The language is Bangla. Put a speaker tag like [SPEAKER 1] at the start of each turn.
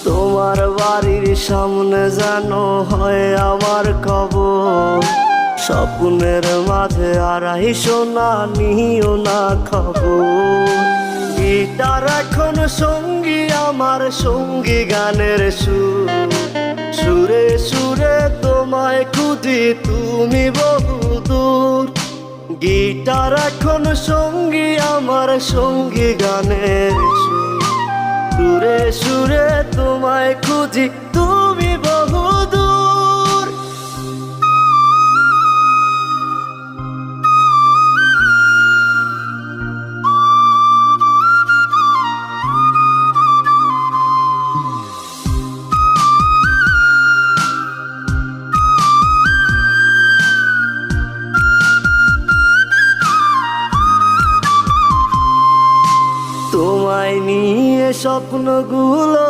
[SPEAKER 1] তোমার বাড়ির সামনে যেন হয় আমার কবর। স্বপ্নের মাঝে আড়াইশো না নিও না খবর। গিটার এখন সঙ্গী আমার, সঙ্গী গানের সুর। সুরে সুরে তোমায় খুঁজি তুমি বহুদূর। গিটার এখন সঙ্গী আমার, সঙ্গী গানের সুর। সুরে সুরে তোমায় খুঁজি তুমি বহুদূর। তোমায় নিয়ে স্বপ্নগুলো